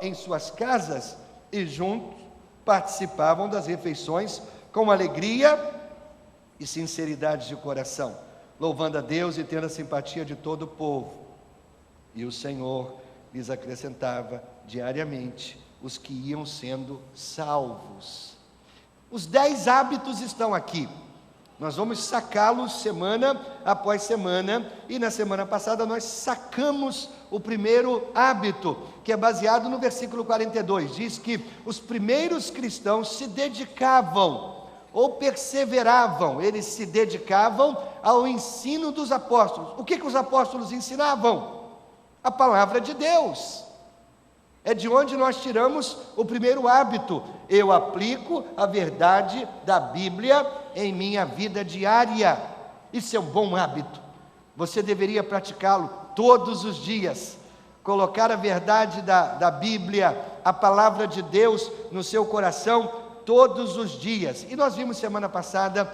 Em suas casas e juntos participavam das refeições com alegria e sinceridade de coração, louvando a Deus e tendo a simpatia de todo o povo. E o Senhor lhes acrescentava diariamente os que iam sendo salvos. Os 10 hábitos estão aqui. Nós vamos sacá-los semana após semana, e na semana passada nós sacamos o primeiro hábito, que é baseado no versículo 42, diz que os primeiros cristãos se dedicavam, ou perseveravam, eles se dedicavam ao ensino dos apóstolos. O que os apóstolos ensinavam? A palavra de Deus. É de onde nós tiramos o primeiro hábito: eu aplico a verdade da Bíblia em minha vida diária. Isso é um bom hábito, você deveria praticá-lo todos os dias, colocar a verdade da Bíblia, a palavra de Deus no seu coração todos os dias. E nós vimos semana passada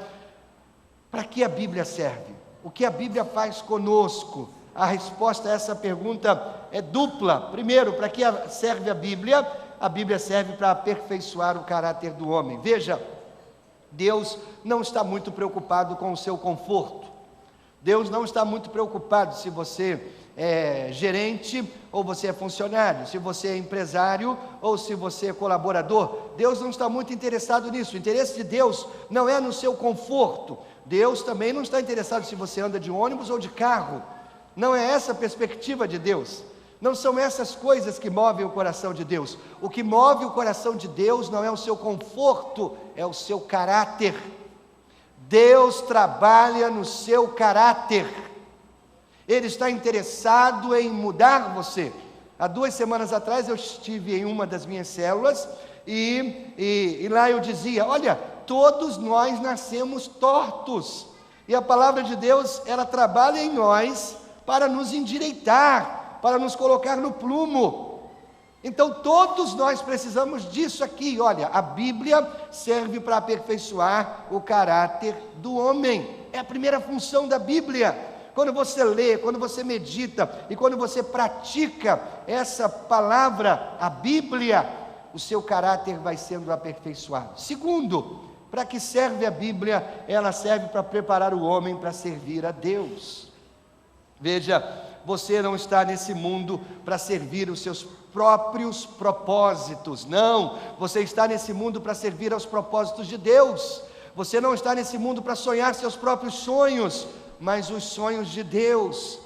para que a Bíblia serve, o que a Bíblia faz conosco. A resposta a essa pergunta é dupla. Primeiro, para que serve a Bíblia? A Bíblia serve para aperfeiçoar o caráter do homem. Veja, Deus não está muito preocupado com o seu conforto. Deus não está muito preocupado se você é gerente ou você é funcionário, se você é empresário ou se você é colaborador. Deus não está muito interessado nisso. O interesse de Deus não é no seu conforto. Deus também não está interessado se você anda de ônibus ou de carro. Não é essa a perspectiva de Deus. Não são essas coisas que movem o coração de Deus. O que move o coração de Deus não é o seu conforto, é o seu caráter. Deus trabalha no seu caráter. Ele está interessado em mudar você. Há 2 semanas atrás eu estive em uma das minhas células e lá eu dizia: olha, todos nós nascemos tortos. E a palavra de Deus, ela trabalha em nós para nos endireitar, para nos colocar no prumo. Então todos nós precisamos disso aqui. Olha, a Bíblia serve para aperfeiçoar o caráter do homem. É a primeira função da Bíblia. Quando você lê, quando você medita e quando você pratica essa palavra, a Bíblia, o seu caráter vai sendo aperfeiçoado. Segundo, para que serve a Bíblia? Ela serve para preparar o homem para servir a Deus. Veja, você não está nesse mundo para servir os seus próprios propósitos, não. Você está nesse mundo para servir aos propósitos de Deus. Você não está nesse mundo para sonhar seus próprios sonhos, mas os sonhos de Deus.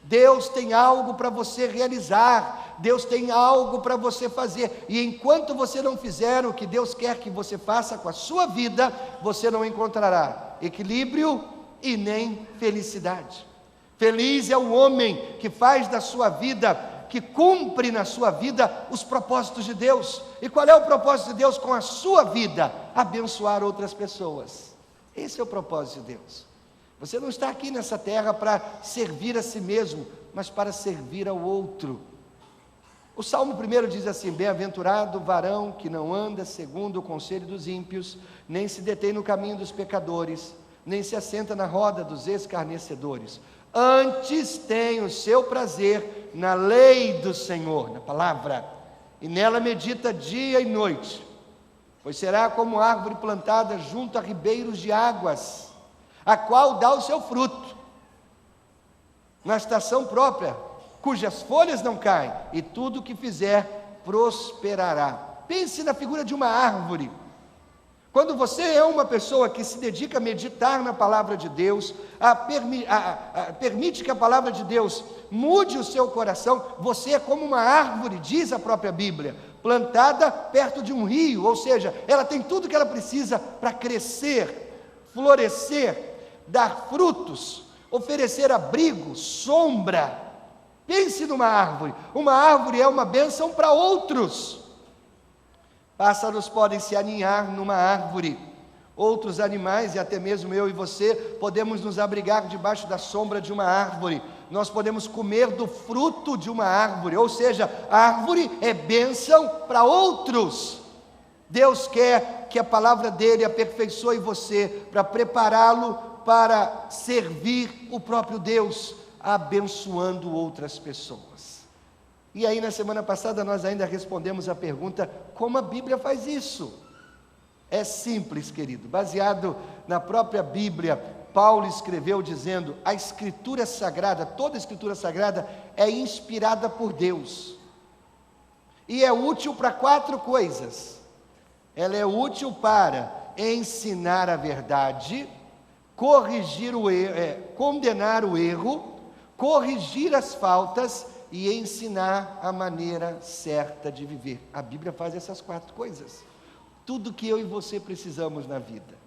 Deus tem algo para você realizar, Deus tem algo para você fazer, e enquanto você não fizer o que Deus quer que você faça com a sua vida, você não encontrará equilíbrio e nem felicidade. Feliz é o homem que faz da sua vida, que cumpre na sua vida os propósitos de Deus. E qual é o propósito de Deus com a sua vida? Abençoar outras pessoas. Esse é o propósito de Deus. Você não está aqui nessa terra para servir a si mesmo, mas para servir ao outro. O Salmo 1 diz assim: bem-aventurado o varão que não anda segundo o conselho dos ímpios, nem se detém no caminho dos pecadores, nem se assenta na roda dos escarnecedores. Antes tem o seu prazer na lei do Senhor, na palavra, e nela medita dia e noite. Pois será como árvore plantada junto a ribeiros de águas, a qual dá o seu fruto na estação própria, cujas folhas não caem, e tudo o que fizer prosperará. Pense na figura de uma árvore. Quando você é uma pessoa que se dedica a meditar na palavra de Deus, permite que a palavra de Deus mude o seu coração, você é como uma árvore, diz a própria Bíblia, plantada perto de um rio, ou seja, ela tem tudo que ela precisa para crescer, florescer, dar frutos, oferecer abrigo, sombra. Pense numa árvore. Uma árvore é uma bênção para outros. Pássaros podem se aninhar numa árvore. Outros animais, e até mesmo eu e você, podemos nos abrigar debaixo da sombra de uma árvore. Nós podemos comer do fruto de uma árvore, ou seja, a árvore é bênção para outros. Deus quer que a palavra dele aperfeiçoe você, para prepará-lo para servir o próprio Deus, abençoando outras pessoas. E aí na semana passada nós ainda respondemos a pergunta, como a Bíblia faz isso? É simples, querido, baseado na própria Bíblia. Paulo escreveu dizendo, a Escritura Sagrada, toda a Escritura Sagrada é inspirada por Deus, e é útil para 4 coisas. Ela é útil para ensinar a verdade, corrigir o erro, condenar o erro, corrigir as faltas e ensinar a maneira certa de viver. A Bíblia faz essas 4 coisas. Tudo que eu e você precisamos na vida.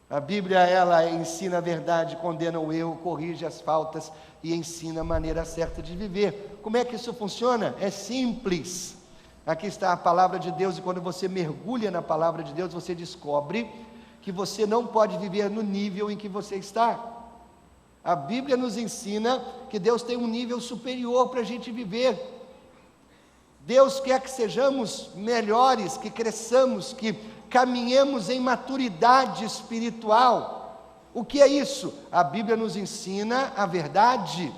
A Bíblia, ela ensina a verdade, condena o erro, corrige as faltas e ensina a maneira certa de viver. Como é que isso funciona? É simples. Aqui está a palavra de Deus, e quando você mergulha na palavra de Deus, você descobre que você não pode viver no nível em que você está. A Bíblia nos ensina que Deus tem um nível superior para a gente viver. Deus quer que sejamos melhores, que cresçamos, que caminhemos em maturidade espiritual. O que é isso? A Bíblia nos ensina a verdade.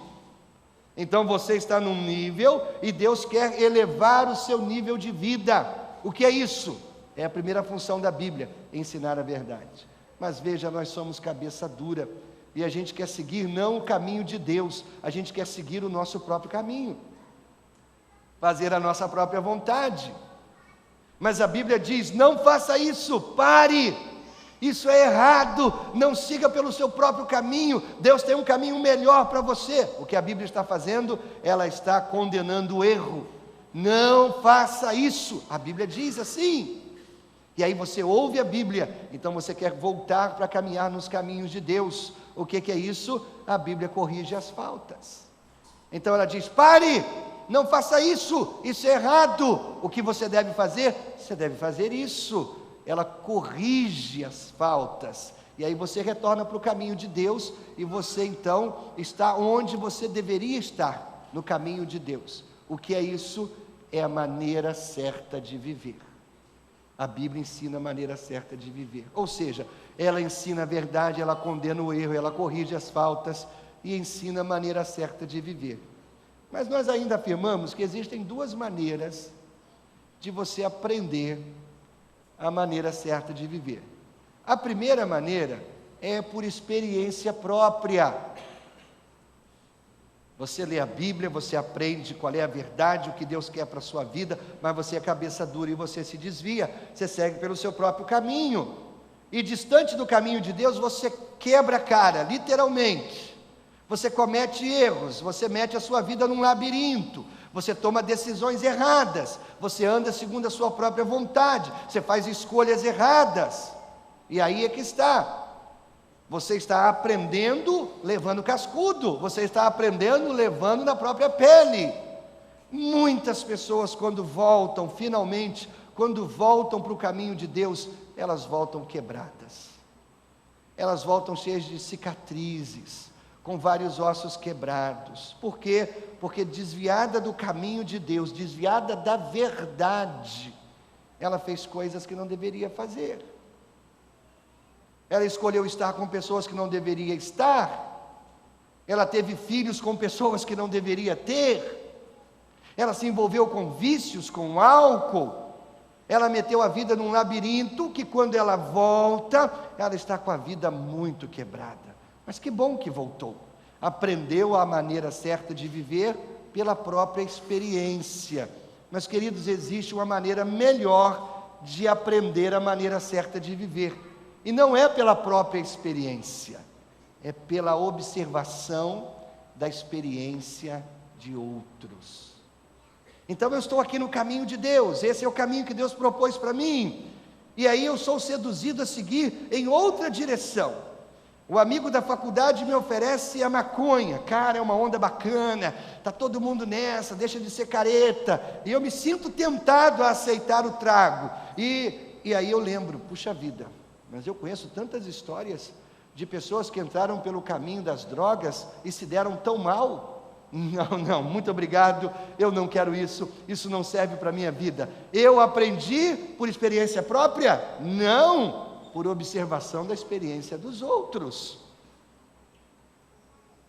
Então você está num nível e Deus quer elevar o seu nível de vida. O que é isso? É a primeira função da Bíblia, ensinar a verdade. Mas veja, nós somos cabeça dura e a gente quer seguir não o caminho de Deus, a gente quer seguir o nosso próprio caminho, fazer a nossa própria vontade. Mas a Bíblia diz, não faça isso, pare, isso é errado, não siga pelo seu próprio caminho, Deus tem um caminho melhor para você. O que a Bíblia está fazendo? Ela está condenando o erro. Não faça isso, a Bíblia diz assim. E aí você ouve a Bíblia, então você quer voltar para caminhar nos caminhos de Deus. O que é isso? A Bíblia corrige as faltas. Então ela diz, pare, não faça isso, isso é errado. O que você deve fazer? Você deve fazer isso. Ela corrige as faltas, e aí você retorna para o caminho de Deus, e você então está onde você deveria estar, no caminho de Deus. O que é isso? É a maneira certa de viver. A Bíblia ensina a maneira certa de viver, ou seja, ela ensina a verdade, ela condena o erro, ela corrige as faltas, e ensina a maneira certa de viver. Mas nós ainda afirmamos que existem 2 maneiras de você aprender a maneira certa de viver. A primeira maneira é por experiência própria. Você lê a Bíblia, você aprende qual é a verdade, o que Deus quer para a sua vida, mas você é cabeça dura e você se desvia, você segue pelo seu próprio caminho, e distante do caminho de Deus, você quebra a cara, literalmente. Você comete erros, você mete a sua vida num labirinto, você toma decisões erradas, você anda segundo a sua própria vontade, você faz escolhas erradas, e aí é que está. Você está aprendendo levando cascudo, você está aprendendo levando na própria pele. Muitas pessoas quando voltam, finalmente, quando voltam para o caminho de Deus, elas voltam quebradas, elas voltam cheias de cicatrizes, com vários ossos quebrados. Por quê? Porque desviada do caminho de Deus, desviada da verdade, ela fez coisas que não deveria fazer. Ela escolheu estar com pessoas que não deveria estar. Ela teve filhos com pessoas que não deveria ter. Ela se envolveu com vícios, com álcool. Ela meteu a vida num labirinto que quando ela volta, ela está com a vida muito quebrada. Mas que bom que voltou, aprendeu a maneira certa de viver pela própria experiência. Mas queridos, existe uma maneira melhor de aprender a maneira certa de viver, e não é pela própria experiência, é pela observação da experiência de outros. Então eu estou aqui no caminho de Deus, esse é o caminho que Deus propôs para mim, E aí eu sou seduzido a seguir em outra direção. O amigo da faculdade me oferece a maconha. Cara, é uma onda bacana, está todo mundo nessa, deixa de ser careta. E eu me sinto tentado a aceitar o trago. E aí eu lembro, puxa vida, mas eu conheço tantas histórias de pessoas que entraram pelo caminho das drogas e se deram tão mal. Não, muito obrigado, eu não quero isso não serve para a minha vida. Eu aprendi por experiência própria? Não, por observação da experiência dos outros.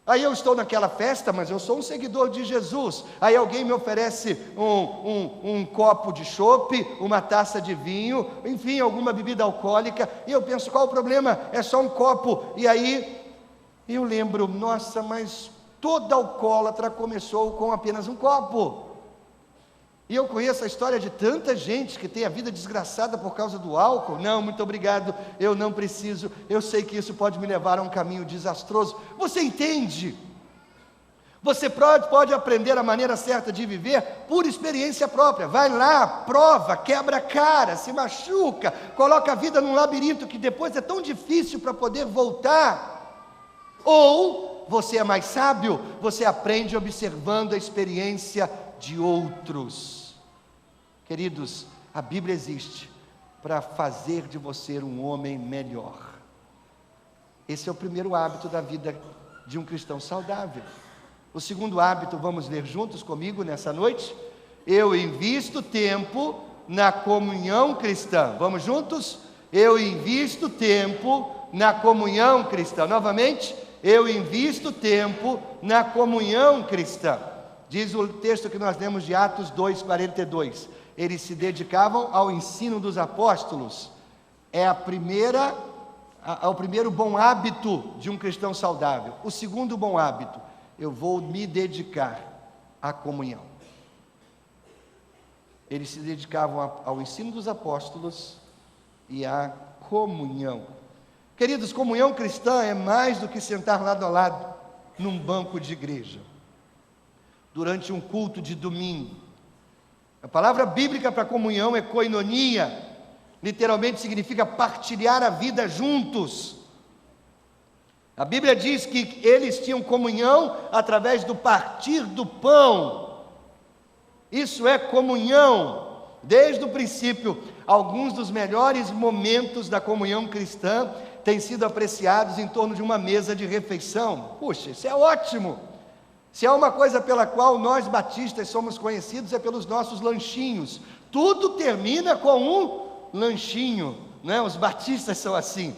Aí eu estou naquela festa, mas eu sou um seguidor de Jesus. Aí alguém me oferece um copo de chopp, uma taça de vinho, enfim, alguma bebida alcoólica, e eu penso, qual o problema? É só um copo. E aí eu lembro, nossa, mas toda alcoólatra começou com apenas um copo. E eu conheço a história de tanta gente que tem a vida desgraçada por causa do álcool. Não, muito obrigado, eu não preciso, eu sei que isso pode me levar a um caminho desastroso. Você entende? Você pode aprender a maneira certa de viver por experiência própria. Vai lá, prova, quebra a cara, se machuca, coloca a vida num labirinto que depois é tão difícil para poder voltar. Ou você é mais sábio, você aprende observando a experiência de outros. Queridos, a Bíblia existe para fazer de você um homem melhor. Esse é o primeiro hábito da vida de um cristão saudável. O segundo hábito, vamos ler juntos comigo nessa noite? Eu invisto tempo na comunhão cristã. Vamos juntos? Eu invisto tempo na comunhão cristã. Novamente, eu invisto tempo na comunhão cristã. Diz o texto que nós lemos de Atos 2:42. Eles se dedicavam ao ensino dos apóstolos. É o primeiro bom hábito de um cristão saudável. O segundo bom hábito, eu vou me dedicar à comunhão. Eles se dedicavam ao ensino dos apóstolos e à comunhão. Queridos, comunhão cristã é mais do que sentar lado a lado num banco de igreja durante um culto de domingo. A palavra bíblica para comunhão é koinonia, literalmente significa partilhar a vida juntos. A Bíblia diz que eles tinham comunhão através do partir do pão. Isso é comunhão. Desde o princípio, alguns dos melhores momentos da comunhão cristã têm sido apreciados em torno de uma mesa de refeição. Puxa, isso é ótimo! Se há uma coisa pela qual nós batistas somos conhecidos é pelos nossos lanchinhos. Tudo termina com um lanchinho, né? Os batistas são assim.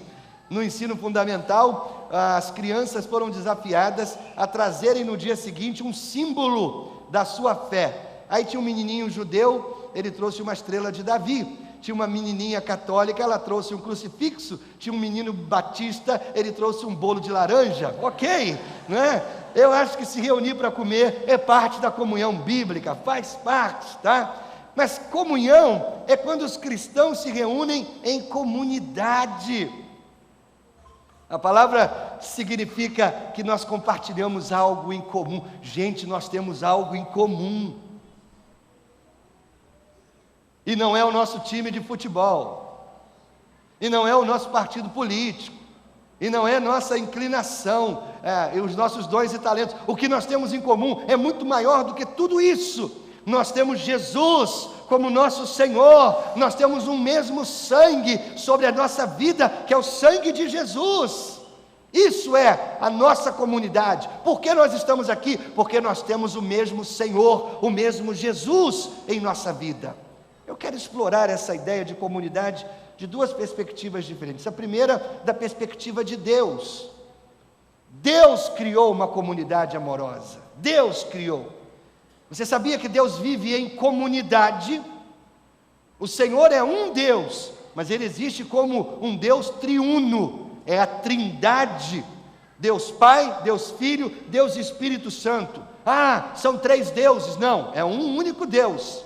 No ensino fundamental, as crianças foram desafiadas a trazerem no dia seguinte um símbolo da sua fé. Aí tinha um menininho judeu, ele trouxe uma estrela de Davi. Tinha uma menininha católica, ela trouxe um crucifixo. Tinha um menino batista, ele trouxe um bolo de laranja. Ok, né? Eu acho que se reunir para comer é parte da comunhão bíblica, faz parte, tá? Mas comunhão é quando os cristãos se reúnem em comunidade. A palavra significa que nós compartilhamos algo em comum. Gente, nós temos algo em comum. E não é o nosso time de futebol, e não é o nosso partido político, e não é nossa inclinação, e os nossos dons e talentos. O que nós temos em comum é muito maior do que tudo isso. Nós temos Jesus como nosso Senhor, nós temos um mesmo sangue sobre a nossa vida, que é o sangue de Jesus. Isso é a nossa comunidade. Por que nós estamos aqui? Porque nós temos o mesmo Senhor, o mesmo Jesus em nossa vida. Eu quero explorar essa ideia de comunidade de duas perspectivas diferentes. A primeira, da perspectiva de Deus. Deus criou uma comunidade amorosa. Deus criou. Você sabia que Deus vive em comunidade? O Senhor é um Deus, mas Ele existe como um Deus triuno. É a Trindade. Deus Pai, Deus Filho, Deus Espírito Santo. São três deuses. Não, é um único Deus.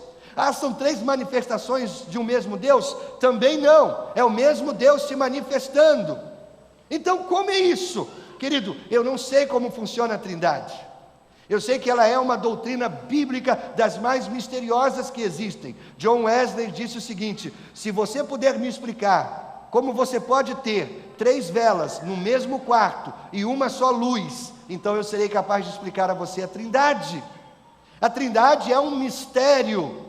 São três manifestações de um mesmo Deus? Também não, é o mesmo Deus se manifestando. Então como é isso? Querido, eu não sei como funciona a Trindade, Eu sei que ela é uma doutrina bíblica das mais misteriosas que existem. John Wesley disse o seguinte: se você puder me explicar como você pode ter 3 velas no mesmo quarto e uma só luz, então eu serei capaz de explicar a você a Trindade. A Trindade é um mistério.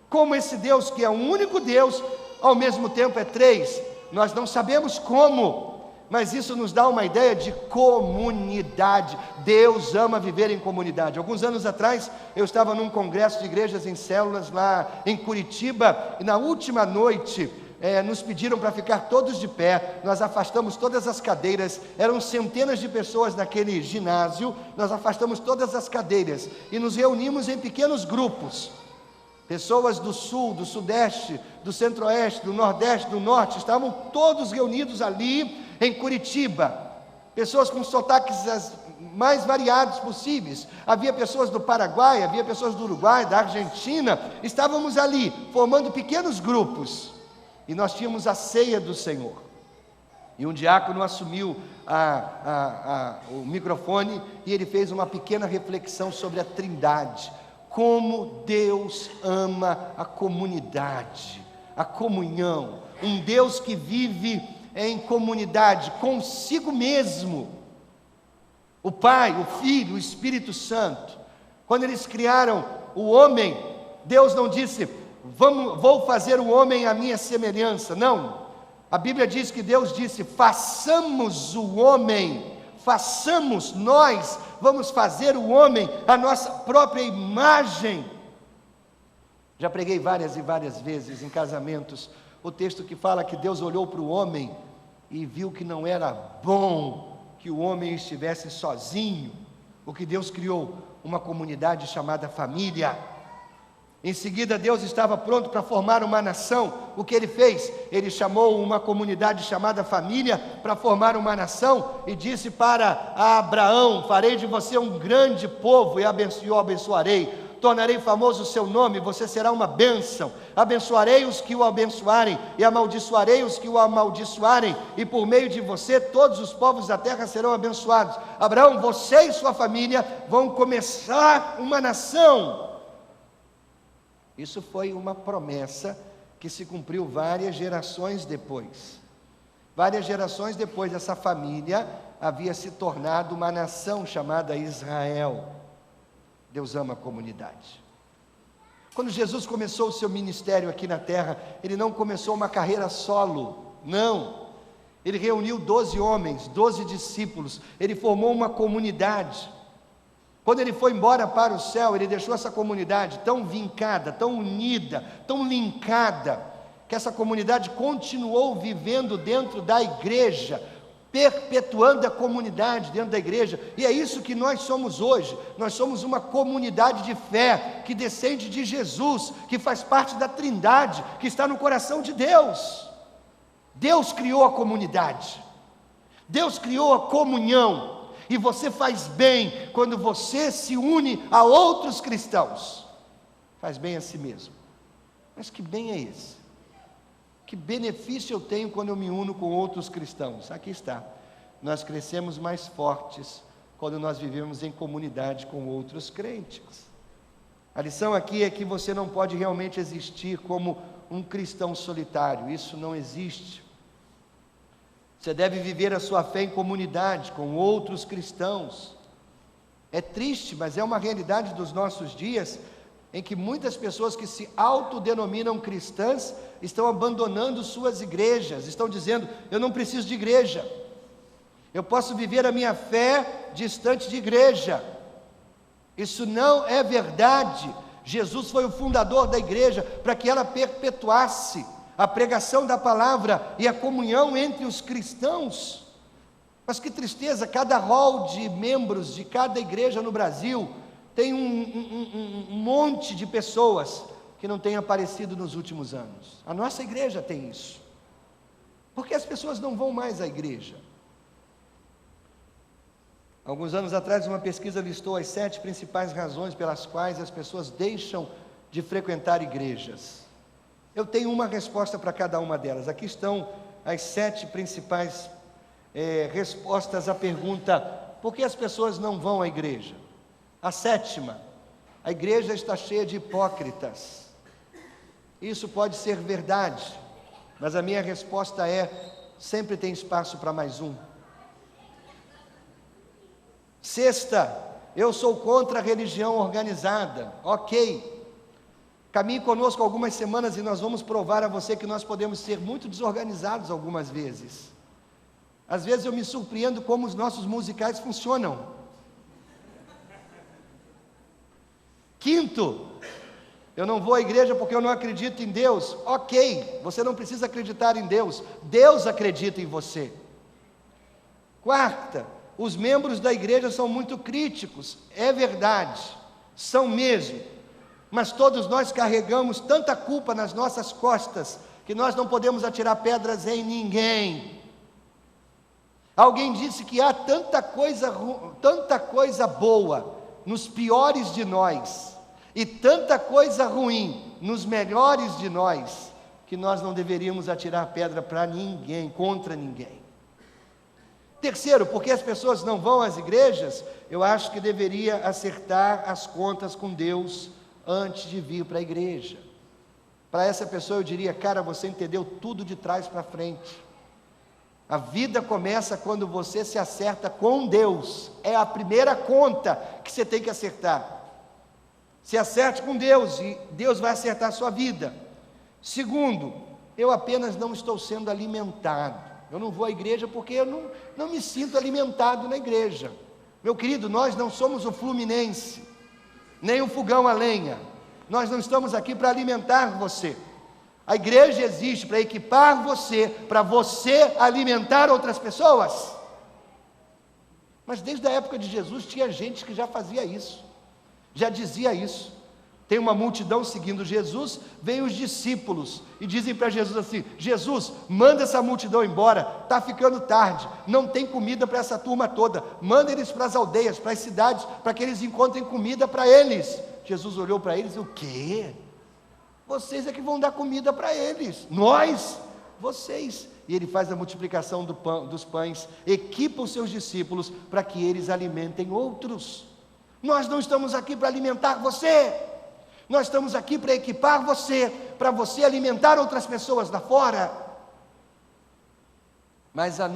Como esse Deus, que é um único Deus, ao mesmo tempo é 3, nós não sabemos como, mas isso nos dá uma ideia de comunidade. Deus ama viver em comunidade. Alguns anos atrás, eu estava num congresso de igrejas em células lá em Curitiba, e na última noite, nos pediram para ficar todos de pé. Nós afastamos todas as cadeiras, eram centenas de pessoas naquele ginásio, nós afastamos todas as cadeiras, e nos reunimos em pequenos grupos. Pessoas do sul, do sudeste, do centro-oeste, do nordeste, do norte, estavam todos reunidos ali em Curitiba. Pessoas com sotaques mais variados possíveis. Havia pessoas do Paraguai, havia pessoas do Uruguai, da Argentina. Estávamos ali, formando pequenos grupos. E nós tínhamos a ceia do Senhor. E um diácono assumiu o microfone e ele fez uma pequena reflexão sobre a Trindade. Como Deus ama a comunidade, a comunhão. Um Deus que vive em comunidade consigo mesmo. O Pai, o Filho, o Espírito Santo. Quando eles criaram o homem, Deus não disse: vou fazer o homem à minha semelhança. Não. A Bíblia diz que Deus disse: façamos o homem, façamos nós, vamos fazer o homem à nossa própria imagem. Já preguei várias e várias vezes em casamentos o texto que fala que Deus olhou para o homem e viu que não era bom que o homem estivesse sozinho. O que Deus criou? Uma comunidade chamada família. Em seguida, Deus estava pronto para formar uma nação. O que Ele fez? Ele chamou uma comunidade chamada família para formar uma nação e disse para Abraão: farei de você um grande povo e o abençoarei. Tornarei famoso o seu nome, você será uma bênção. Abençoarei os que o abençoarem e amaldiçoarei os que o amaldiçoarem, e por meio de você todos os povos da terra serão abençoados. Abraão, você e sua família vão começar uma nação. Isso foi uma promessa que se cumpriu várias gerações depois. Várias gerações depois, essa família havia se tornado uma nação chamada Israel. Deus ama a comunidade. Quando Jesus começou o seu ministério aqui na terra, Ele não começou uma carreira solo, não. Ele reuniu 12 homens, 12 discípulos, Ele formou uma comunidade. Quando Ele foi embora para o céu, Ele deixou essa comunidade tão vincada, tão unida, tão linkada, que essa comunidade continuou vivendo dentro da igreja, perpetuando a comunidade dentro da igreja. E é isso que nós somos hoje. Nós somos uma comunidade de fé, que descende de Jesus, que faz parte da Trindade, que está no coração de Deus. Deus criou a comunidade, Deus criou a comunhão. E você faz bem quando você se une a outros cristãos. Faz bem a si mesmo. Mas que bem é esse? Que benefício eu tenho quando eu me uno com outros cristãos? Aqui está. Nós crescemos mais fortes quando nós vivemos em comunidade com outros crentes. A lição aqui é que você não pode realmente existir como um cristão solitário. Isso não existe. Você deve viver a sua fé em comunidade, com outros cristãos. É triste, mas é uma realidade dos nossos dias, em que muitas pessoas que se autodenominam cristãs estão abandonando suas igrejas, estão dizendo: eu não preciso de igreja, eu posso viver a minha fé distante de igreja. Isso não é verdade. Jesus foi o fundador da igreja para que ela perpetuasse a pregação da palavra e a comunhão entre os cristãos. Mas que tristeza, cada hall de membros de cada igreja no Brasil tem um monte de pessoas que não têm aparecido nos últimos anos. A nossa igreja tem isso. Porque as pessoas não vão mais à igreja. Alguns anos atrás, uma pesquisa listou as 7 principais razões pelas quais as pessoas deixam de frequentar igrejas. Eu tenho uma resposta para cada uma delas. Aqui estão as 7 principais respostas à pergunta: por que as pessoas não vão à igreja? A sétima, a igreja está cheia de hipócritas. Isso pode ser verdade, mas a minha resposta é: sempre tem espaço para mais um. Sexta, eu sou contra a religião organizada. Ok, caminhe conosco algumas semanas e nós vamos provar a você que nós podemos ser muito desorganizados algumas vezes. Às vezes eu me surpreendo como os nossos musicais funcionam. Quinto, eu não vou à igreja porque eu não acredito em Deus. Ok, você não precisa acreditar em Deus, Deus acredita em você. Quarta, os membros da igreja são muito críticos. É verdade, são mesmo, mas todos nós carregamos tanta culpa nas nossas costas que nós não podemos atirar pedras em ninguém. Alguém disse que há tanta coisa boa nos piores de nós, e tanta coisa ruim nos melhores de nós, que nós não deveríamos atirar pedra para ninguém, contra ninguém. Terceiro, porque as pessoas não vão às igrejas, eu acho que deveria acertar as contas com Deus antes de vir para a igreja. Para essa pessoa eu diria: cara, você entendeu tudo de trás para frente. A vida começa quando você se acerta com Deus. É a primeira conta que você tem que acertar. Se acerte com Deus e Deus vai acertar a sua vida. Segundo, eu apenas não estou sendo alimentado. Eu não vou à igreja porque eu não me sinto alimentado na igreja. Meu querido, nós não somos o Fluminense, nem o fogão a lenha. Nós não estamos aqui para alimentar você. A igreja existe para equipar você, para você alimentar outras pessoas. Mas desde a época de Jesus tinha gente que já fazia isso, já dizia isso. Tem uma multidão seguindo Jesus, vêm os discípulos e dizem para Jesus assim: Jesus, manda essa multidão embora, está ficando tarde, não tem comida para essa turma toda, manda eles para as aldeias, para as cidades, para que eles encontrem comida para eles. Jesus olhou para eles e: o quê? Vocês é que vão dar comida para eles. Nós? Vocês. E ele faz a multiplicação dos pães, equipa os seus discípulos para que eles alimentem outros. Nós não estamos aqui para alimentar você, nós estamos aqui para equipar você, para você alimentar outras pessoas lá fora. Mas a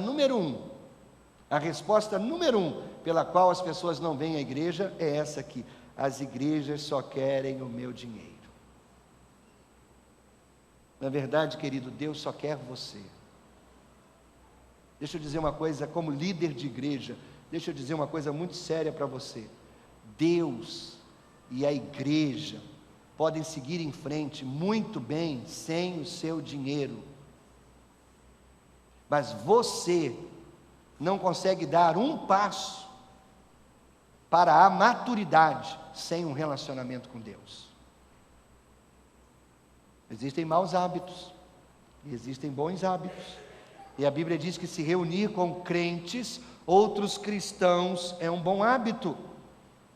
resposta número 1 pela qual as pessoas não vêm à igreja é essa aqui: as igrejas só querem o meu dinheiro. Na verdade, querido, Deus só quer você. Deixa eu dizer uma coisa, como líder de igreja, deixa eu dizer uma coisa muito séria para você. Deus e a igreja podem seguir em frente muito bem sem o seu dinheiro. Mas você não consegue dar um passo para a maturidade sem um relacionamento com Deus. Existem maus hábitos e existem bons hábitos. E a Bíblia diz que se reunir com crentes, outros cristãos, é um bom hábito.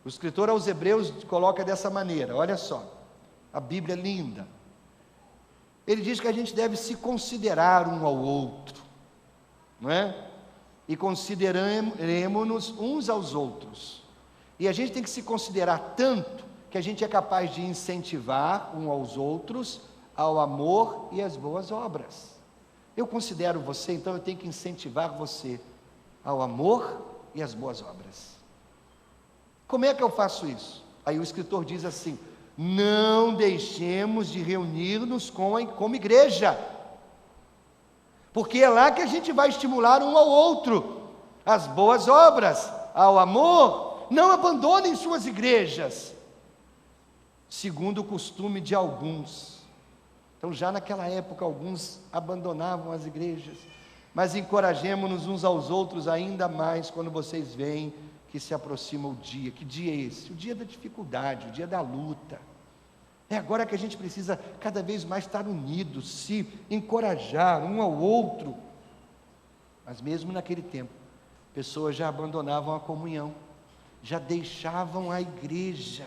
O escritor aos Hebreus coloca dessa maneira, olha só, a Bíblia é linda. Ele diz que a gente deve se considerar um ao outro, não é? E consideremos-nos uns aos outros. E a gente tem que se considerar tanto que a gente é capaz de incentivar uns aos outros ao amor e às boas obras. Eu considero você, então eu tenho que incentivar você ao amor e às boas obras. Como é que eu faço isso? Aí o escritor diz assim: não deixemos de reunir-nos como igreja, porque é lá que a gente vai estimular um ao outro, às boas obras, ao amor. Não abandonem suas igrejas, segundo o costume de alguns. Então já naquela época alguns abandonavam as igrejas, mas encorajemo-nos uns aos outros ainda mais quando vocês veem que se aproxima o dia. Que dia é esse? O dia da dificuldade, o dia da luta. É agora que a gente precisa cada vez mais estar unidos, se encorajar um ao outro. Mas mesmo naquele tempo, pessoas já abandonavam a comunhão, já deixavam a igreja,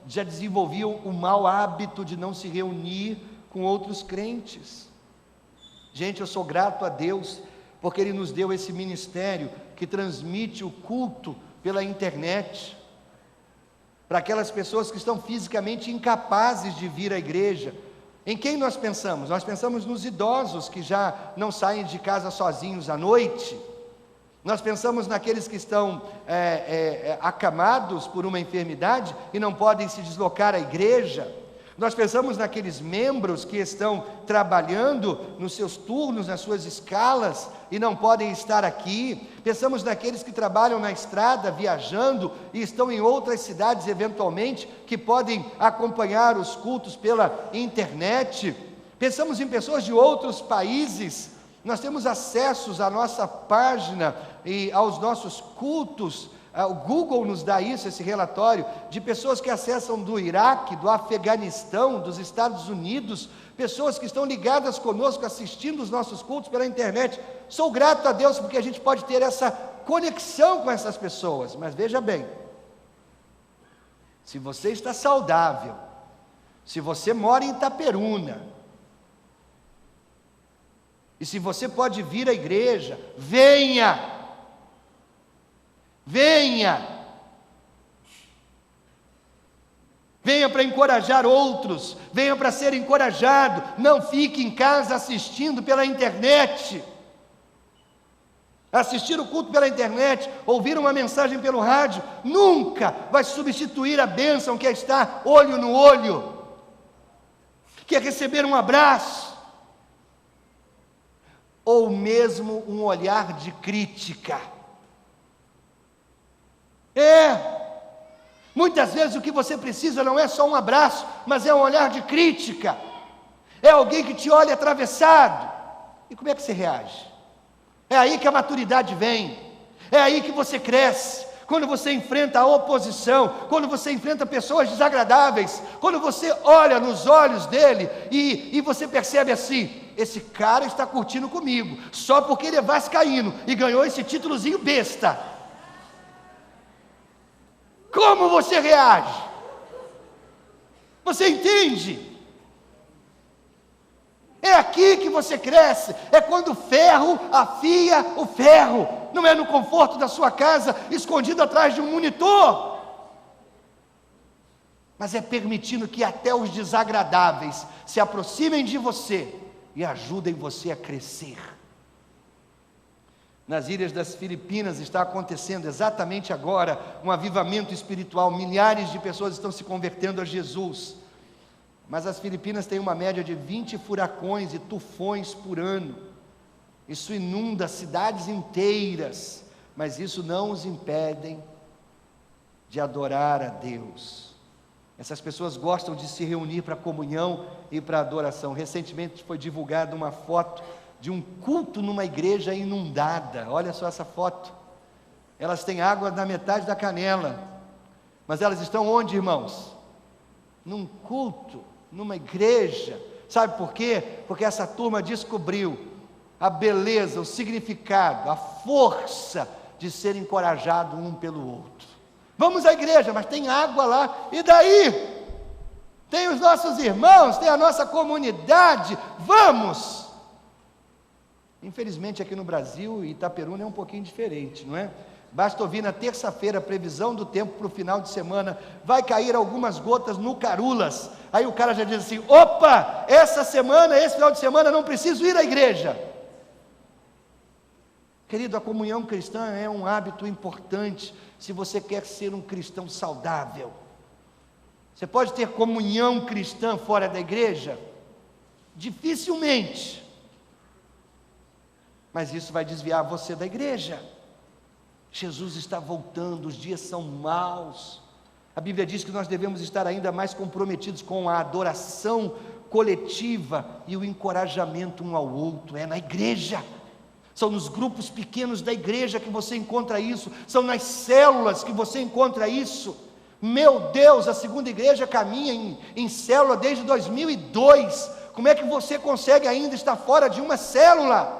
já desenvolviam o mau hábito de não se reunir com outros crentes. Gente, eu sou grato a Deus, porque Ele nos deu esse ministério que transmite o culto pela internet, para aquelas pessoas que estão fisicamente incapazes de vir à igreja. Em quem nós pensamos? Nós pensamos nos idosos que já não saem de casa sozinhos à noite. Nós pensamos naqueles que estão acamados por uma enfermidade e não podem se deslocar à igreja. Nós pensamos naqueles membros que estão trabalhando nos seus turnos, nas suas escalas e não podem estar aqui. Pensamos naqueles que trabalham na estrada, viajando e estão em outras cidades eventualmente, que podem acompanhar os cultos pela internet. Pensamos em pessoas de outros países. Nós temos acessos à nossa página e aos nossos cultos. O Google nos dá isso, esse relatório, de pessoas que acessam do Iraque, do Afeganistão, dos Estados Unidos, pessoas que estão ligadas conosco, assistindo os nossos cultos pela internet. Sou grato a Deus porque a gente pode ter essa conexão com essas pessoas, mas veja bem, se você está saudável, se você mora em Itaperuna, e se você pode vir à igreja, venha! Venha para encorajar outros, venha para ser encorajado, não fique em casa assistindo pela internet. Assistir o culto pela internet, ouvir uma mensagem pelo rádio, nunca vai substituir a bênção que é estar olho no olho, que é receber um abraço, ou mesmo um olhar de crítica. Muitas vezes o que você precisa não é só um abraço, mas é um olhar de crítica, é alguém que te olha atravessado. E como é que você reage? É aí que a maturidade vem, é aí que você cresce, quando você enfrenta a oposição, quando você enfrenta pessoas desagradáveis, quando você olha nos olhos dele e você percebe assim: esse cara está curtindo comigo, só porque ele é vascaíno e ganhou esse títulozinho besta. Como você reage? Você entende? É aqui que você cresce, é quando o ferro afia o ferro, não é no conforto da sua casa, escondido atrás de um monitor, mas é permitindo que até os desagradáveis se aproximem de você e ajudem você a crescer. Nas ilhas das Filipinas está acontecendo exatamente agora um avivamento espiritual, milhares de pessoas estão se convertendo a Jesus, mas as Filipinas têm uma média de 20 furacões e tufões por ano, isso inunda cidades inteiras, mas isso não os impede de adorar a Deus. Essas pessoas gostam de se reunir para comunhão e para adoração. Recentemente foi divulgada uma foto de um culto numa igreja inundada. Olha só essa foto. Elas têm água na metade da canela, mas elas estão onde, irmãos? Num culto, numa igreja. Sabe por quê? Porque essa turma descobriu a beleza, o significado, a força de ser encorajado um pelo outro. Vamos à igreja, mas tem água lá, e daí? Tem os nossos irmãos, tem a nossa comunidade, vamos! Infelizmente aqui no Brasil, Itaperuna é um pouquinho diferente, não é? Basta ouvir na terça-feira a previsão do tempo para o final de semana, vai cair algumas gotas no Carulas, aí o cara já diz assim: opa, essa semana, esse final de semana não preciso ir à igreja. Querido, a comunhão cristã é um hábito importante, se você quer ser um cristão saudável. Você pode ter comunhão cristã fora da igreja? Dificilmente. Mas isso vai desviar você da igreja. Jesus está voltando, os dias são maus. A Bíblia diz que nós devemos estar ainda mais comprometidos com a adoração coletiva e o encorajamento um ao outro. É na igreja, são nos grupos pequenos da igreja que você encontra isso, são nas células que você encontra isso. Meu Deus, a segunda igreja caminha em célula desde 2002. Como é que você consegue ainda estar fora de uma célula?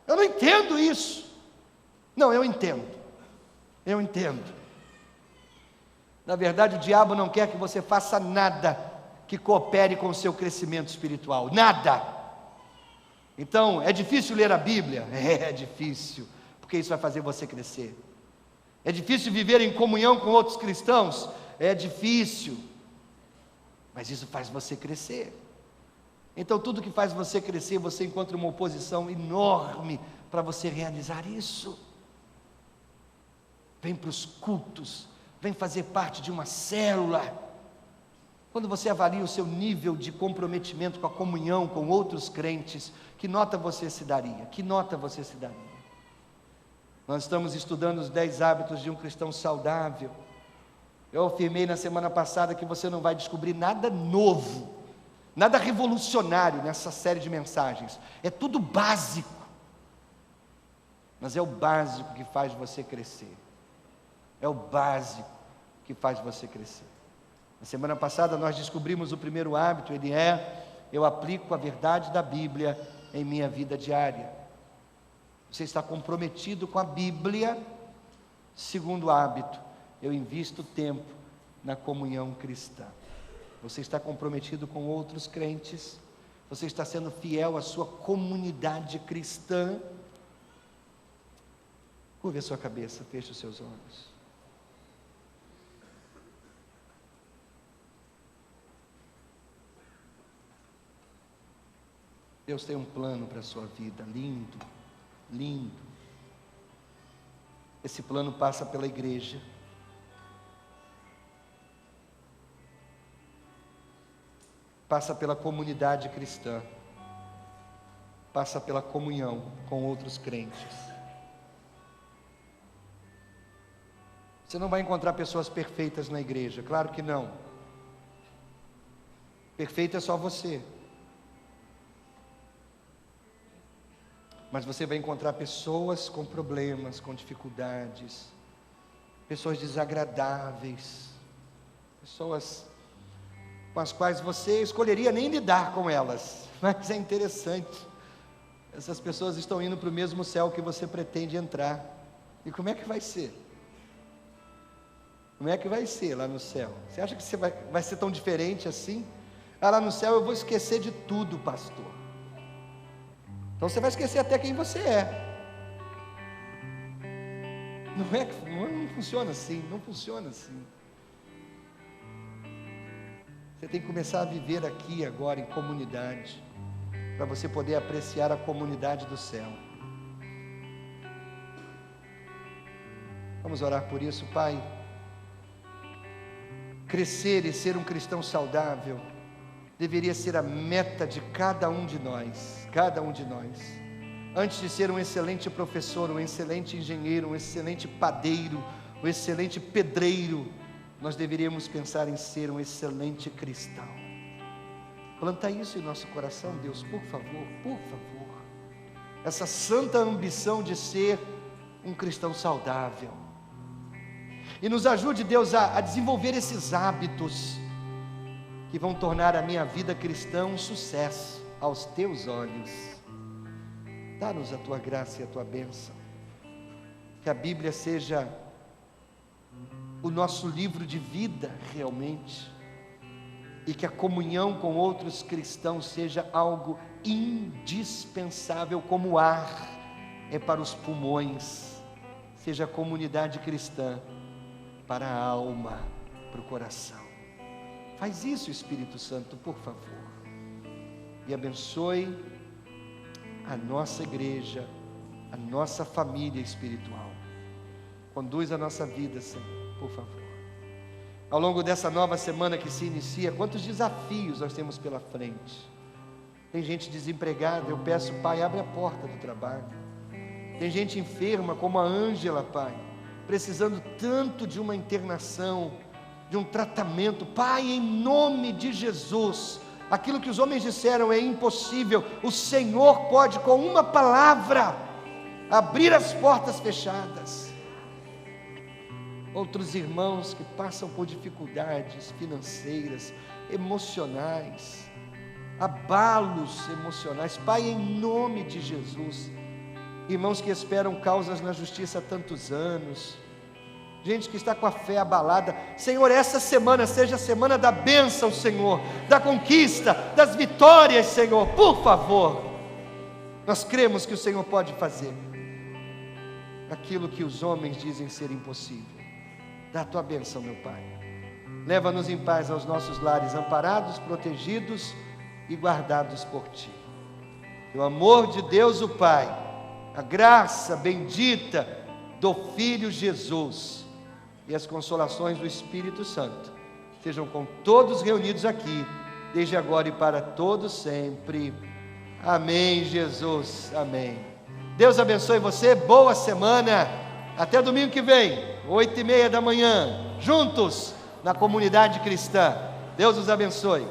Eu não entendo isso. Não, eu entendo. Na verdade, o diabo não quer que você faça nada que coopere com o seu crescimento espiritual. Nada. Então, é difícil ler a Bíblia? É difícil, porque isso vai fazer você crescer. É difícil viver em comunhão com outros cristãos? É difícil, mas isso faz você crescer. Então tudo que faz você crescer, você encontra uma oposição enorme para você realizar isso. Vem para os cultos, vem fazer parte de uma célula. Quando você avalia o seu nível de comprometimento com a comunhão com outros crentes, que nota você se daria? Que nota você se daria? Nós estamos estudando os 10 hábitos de um cristão saudável. Eu afirmei na semana passada que você não vai descobrir nada novo, nada revolucionário nessa série de mensagens. É tudo básico. Mas é o básico que faz você crescer. É o básico que faz você crescer. Na semana passada nós descobrimos o primeiro hábito, eu aplico a verdade da Bíblia em minha vida diária. Você está comprometido com a Bíblia. Segundo hábito, eu invisto tempo na comunhão cristã. Você está comprometido com outros crentes? Você está sendo fiel à sua comunidade cristã? Curve a sua cabeça, feche os seus olhos. Deus tem um plano para a sua vida, lindo, lindo. Esse plano passa pela igreja. Passa pela comunidade cristã. Passa pela comunhão com outros crentes. Você não vai encontrar pessoas perfeitas na igreja, claro que não. Perfeito é só você. Mas você vai encontrar pessoas com problemas, com dificuldades, pessoas desagradáveis, pessoas com as quais você escolheria nem lidar com elas. Mas é interessante, essas pessoas estão indo para o mesmo céu que você pretende entrar. E como é que vai ser? Como é que vai ser lá no céu? Você acha que você vai ser tão diferente assim? Lá no céu eu vou esquecer de tudo, pastor. Então você vai esquecer até quem você é. Não funciona assim, não funciona assim. Você tem que começar a viver aqui agora em comunidade, para você poder apreciar a comunidade do céu. Vamos orar por isso, Pai. Crescer e ser um cristão saudável deveria ser a meta de cada um de nós, antes de ser um excelente professor, um excelente engenheiro, um excelente padeiro, um excelente pedreiro, nós deveríamos pensar em ser um excelente cristão. Planta isso em nosso coração, Deus, por favor, essa santa ambição de ser um cristão saudável, e nos ajude, Deus, a desenvolver esses hábitos, que vão tornar a minha vida cristã um sucesso aos teus olhos. Dá-nos a tua graça e a tua bênção, que a Bíblia seja o nosso livro de vida realmente, e que a comunhão com outros cristãos seja algo indispensável, como o ar é para os pulmões, seja a comunidade cristã para a alma, para o coração. Faz isso, Espírito Santo, por favor, e abençoe a nossa igreja, a nossa família espiritual. Conduz a nossa vida, Senhor, por favor. Ao longo dessa nova semana que se inicia, quantos desafios nós temos pela frente. Tem gente desempregada, eu peço, Pai, abre a porta do trabalho. Tem gente enferma, como a Ângela, Pai, precisando tanto de uma internação, de um tratamento. Pai, em nome de Jesus, aquilo que os homens disseram é impossível, o Senhor pode, com uma palavra, abrir as portas fechadas. Outros irmãos que passam por dificuldades financeiras, emocionais, abalos emocionais, Pai, em nome de Jesus, irmãos que esperam causas na justiça há tantos anos, gente que está com a fé abalada. Senhor, essa semana seja a semana da bênção, Senhor, da conquista, das vitórias, Senhor, por favor. Nós cremos que o Senhor pode fazer. aquilo que os homens dizem ser impossível. Dá a tua bênção, meu Pai. Leva-nos em paz aos nossos lares, amparados, protegidos e guardados por Ti. Que o amor de Deus o Pai, a graça bendita do Filho Jesus e as consolações do Espírito Santo sejam com todos reunidos aqui, desde agora e para todos sempre. Amém, Jesus, amém. Deus abençoe você, boa semana, até domingo que vem, 8h30 da manhã, juntos na comunidade cristã. Deus os abençoe.